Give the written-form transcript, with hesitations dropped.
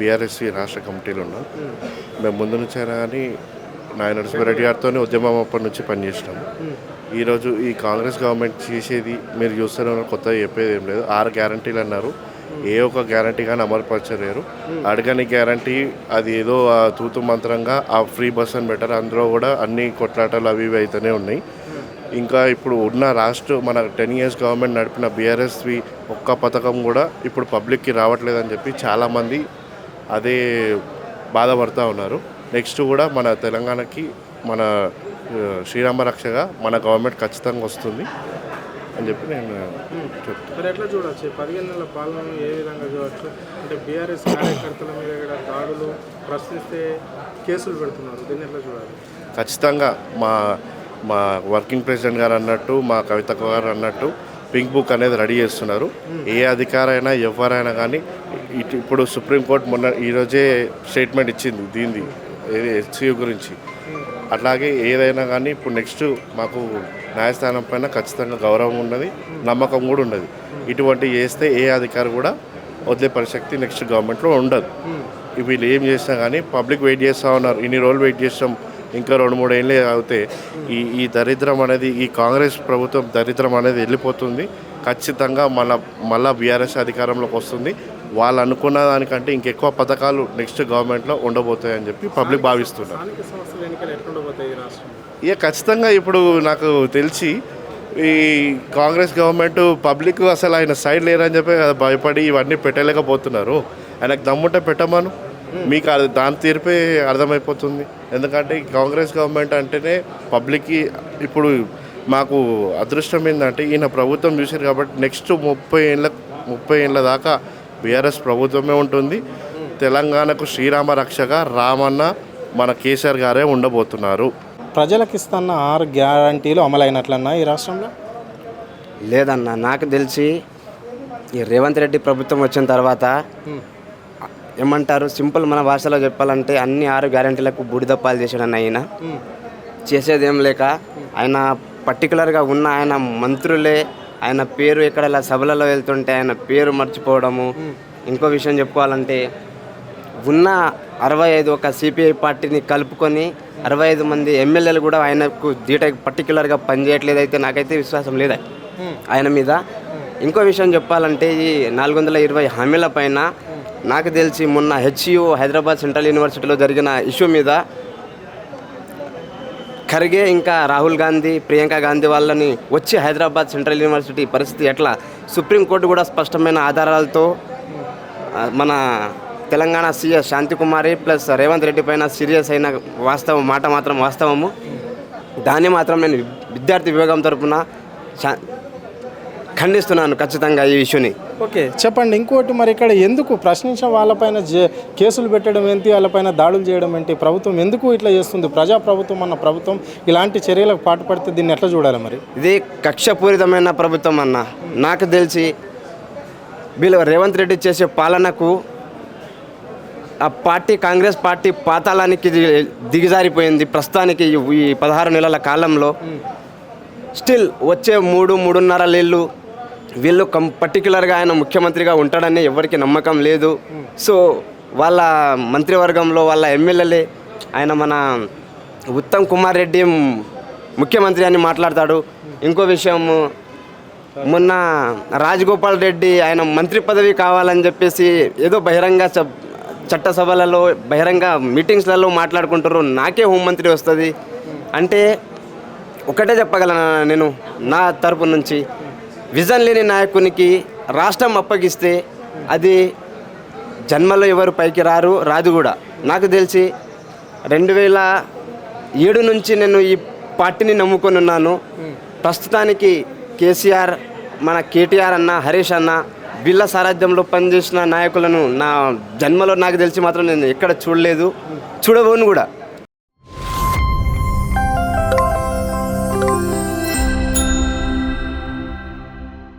బీఆర్ఎస్సీ రాష్ట్ర కమిటీలో ఉన్నాం. మేము ముందు నుంచైనా కానీ నాయన నరసింహారెడ్డి గారితోనే ఉద్యమం అప్పటి నుంచి పనిచేసినాము. ఈరోజు ఈ కాంగ్రెస్ గవర్నమెంట్ చేసేది మీరు చూస్తూనే కొత్తగా చెప్పేది ఏం లేదు. 6 గ్యారంటీలు అన్నారు. ఏ ఒక్క గ్యారంటీ కానీ అమలుపరచలేరు. అడగని గ్యారంటీ అది ఏదో తూతు మంత్రంగా ఆ ఫ్రీ బస్ అని పెట్టారు. అందులో కూడా అన్ని కొట్లాటలు అవి ఇవి అయితేనే ఉన్నాయి. ఇంకా ఇప్పుడు ఉన్న మన 10 years గవర్నమెంట్ నడిపిన బీఆర్ఎస్వి ఒక్క పథకం కూడా ఇప్పుడు పబ్లిక్కి రావట్లేదని చెప్పి చాలామంది అదే బాధపడుతూ ఉన్నారు. నెక్స్ట్ కూడా మన తెలంగాణకి మన శ్రీరామ రక్షగా మన గవర్నమెంట్ ఖచ్చితంగా వస్తుంది అని చెప్పి నేను చెప్తాను. మరి ఎట్లా చూడవచ్చు 15 నెలల పాలనను ఏ విధంగా చూడవచ్చు? అంటే బీఆర్ఎస్ కార్యకర్తల మీద కూడా దాడులు, ప్రశ్నిస్తే కేసులు పెడుతున్నారు. దీన్ని ఎట్లా చూడాలి? ఖచ్చితంగా మా వర్కింగ్ ప్రెసిడెంట్ గారు అన్నట్టు, మా కవితక్క గారు అన్నట్టు పింక్ బుక్ అనేది రెడీ చేస్తున్నారు. ఏ అధికారైనా ఎవరైనా కానీ ఇప్పుడు సుప్రీంకోర్టు ఈరోజే స్టేట్మెంట్ ఇచ్చింది దీనిది హెచ్సియు గురించి. అట్లాగే ఏదైనా కానీ ఇప్పుడు నెక్స్ట్ మాకు న్యాయస్థానం పైన ఖచ్చితంగా గౌరవం ఉన్నది, నమ్మకం కూడా ఉన్నది. ఇటువంటివి చేస్తే ఏ అధికారి కూడా వదిలే పరిశక్తి నెక్స్ట్ గవర్నమెంట్లో ఉండదు. వీళ్ళు ఏం చేసినా కానీ పబ్లిక్ వెయిట్ చేస్తూ ఉన్నారు. ఇన్ని రోజులు వెయిట్ చేస్తాం, ఇంకా 2-3 ఏళ్ళే అవుతే ఈ దరిద్రం అనేది, ఈ కాంగ్రెస్ ప్రభుత్వం దరిద్రం అనేది వెళ్ళిపోతుంది. ఖచ్చితంగా మళ్ళా బీఆర్ఎస్ అధికారంలోకి వస్తుంది. వాళ్ళు అనుకున్న దానికంటే ఇంకెక్కువ పథకాలు నెక్స్ట్ గవర్నమెంట్లో ఉండబోతాయని చెప్పి పబ్లిక్ భావిస్తున్నారు. ఇక ఖచ్చితంగా ఇప్పుడు నాకు తెలిసి ఈ కాంగ్రెస్ గవర్నమెంట్ పబ్లిక్ అసలు ఆయన సైడ్ లేరని చెప్పి భయపడి ఇవన్నీ పెట్టలేకపోతున్నారు. ఆయనకు దమ్ముంటే పెట్టమను, మీకు దాని తీర్పే అర్థమైపోతుంది. ఎందుకంటే కాంగ్రెస్ గవర్నమెంట్ అంటేనే పబ్లిక్కి ఇప్పుడు మాకు అదృష్టం ఏంటంటే ఈయన ప్రభుత్వం చూసారు కాబట్టి నెక్స్ట్ 30 ఏళ్ళ దాకా బీఆర్ఎస్ ప్రభుత్వమే ఉంటుంది. తెలంగాణకు శ్రీరామ రక్షగా రామన్న మన కేసీఆర్ గారే ఉండబోతున్నారు. ప్రజలకు ఇస్తున్న 6 గ్యారంటీలు అమలైనట్లన్నా ఈ రాష్ట్రంలో? లేదన్నా, నాకు తెలిసి ఈ రేవంత్ రెడ్డి ప్రభుత్వం వచ్చిన తర్వాత ఏమంటారు, సింపుల్ మన భాషలో చెప్పాలంటే అన్ని 6 గ్యారంటీలకు బూడిదప్పాలు చేశాడన్న ఆయన. చేసేదేం లేక ఆయన పర్టికులర్గా ఉన్న ఆయన మంత్రులే ఆయన పేరు ఎక్కడ ఇలా సభలలో వెళ్తుంటే ఆయన పేరు మర్చిపోవడము. ఇంకో విషయం చెప్పుకోవాలంటే ఉన్న 65 ఒక సిపిఐ పార్టీని కలుపుకొని 65 మంది ఎమ్మెల్యేలు కూడా ఆయనకు దీట పర్టికులర్గా పనిచేయట్లేదు. అయితే నాకైతే విశ్వాసం లేదా ఆయన మీద. ఇంకో విషయం చెప్పాలంటే ఈ 420 హామీల పైన నాకు తెలిసి మొన్న హెచ్సియు హైదరాబాద్ సెంట్రల్ యూనివర్సిటీలో జరిగిన ఇష్యూ మీద ఖర్గే ఇంకా రాహుల్ గాంధీ, ప్రియాంక గాంధీ వాళ్ళని వచ్చి హైదరాబాద్ సెంట్రల్ యూనివర్సిటీ పరిస్థితి ఎట్లా, సుప్రీంకోర్టు కూడా స్పష్టమైన ఆధారాలతో మన తెలంగాణ సీఎస్ శాంతికుమారి ప్లస్ రేవంత్ రెడ్డి పైన సీరియస్ అయిన మాట మాత్రం వాస్తవము. దాన్ని మాత్రం నేను విద్యార్థి విభాగం తరఫున ఖండిస్తున్నాను ఖచ్చితంగా ఈ ఇష్యూని. ఓకే, చెప్పండి. ఇంకోటి, మరి ఇక్కడ ఎందుకు ప్రశ్నించిన వాళ్ళపైన కేసులు పెట్టడం ఏంటి, వాళ్ళపైన దాడులు చేయడం ఏంటి? ప్రభుత్వం ఎందుకు ఇట్లా చేస్తుంది? ప్రజాప్రభుత్వం అన్న ప్రభుత్వం ఇలాంటి చర్యలకు పాటుపడితే దీన్ని ఎట్లా చూడాలి? మరి ఇది కక్షపూరితమైన ప్రభుత్వం అన్న. నాకు తెలిసి వీళ్ళు రేవంత్ రెడ్డి చేసే పాలనకు ఆ పార్టీ కాంగ్రెస్ పార్టీ పాతాళానికి దిగజారిపోయింది. ప్రస్తుతానికి ఈ 16 నెలల కాలంలో స్టిల్ వచ్చే 3-3.5 ఏళ్ళు వీళ్ళు పర్టికులర్గా ఆయన ముఖ్యమంత్రిగా ఉంటాడని ఎవరికి నమ్మకం లేదు. సో వాళ్ళ మంత్రివర్గంలో వాళ్ళ ఎమ్మెల్యేలే ఆయన మన ఉత్తమ్ కుమార్ రెడ్డి ముఖ్యమంత్రి అని మాట్లాడతాడు. ఇంకో విషయం, మొన్న రాజగోపాల్ రెడ్డి ఆయన మంత్రి పదవి కావాలని చెప్పేసి ఏదో బహిరంగ చట్టసభలలో బహిరంగ మీటింగ్స్లలో మాట్లాడుకుంటారు. నాకే హోంమంత్రి వస్తుంది అంటే ఒకటే చెప్పగలను నేను నా తరపు నుంచి, విజన్ లేని నాయకునికి రాష్ట్రం అప్పగిస్తే అది జన్మలో ఎవరు పైకి రాదు కూడా. నాకు తెలిసి 2007 నుంచి నేను ఈ పార్టీని నమ్ముకొని ఉన్నాను. ప్రస్తుతానికి కేసీఆర్, మన కేటీఆర్ అన్న, హరీష్ అన్న వీళ్ళ సారథ్యంలో పనిచేసిన నాయకులను నా జన్మలో నాకు తెలిసి మాత్రం నేను ఎక్కడ చూడలేదు, చూడబోను కూడా.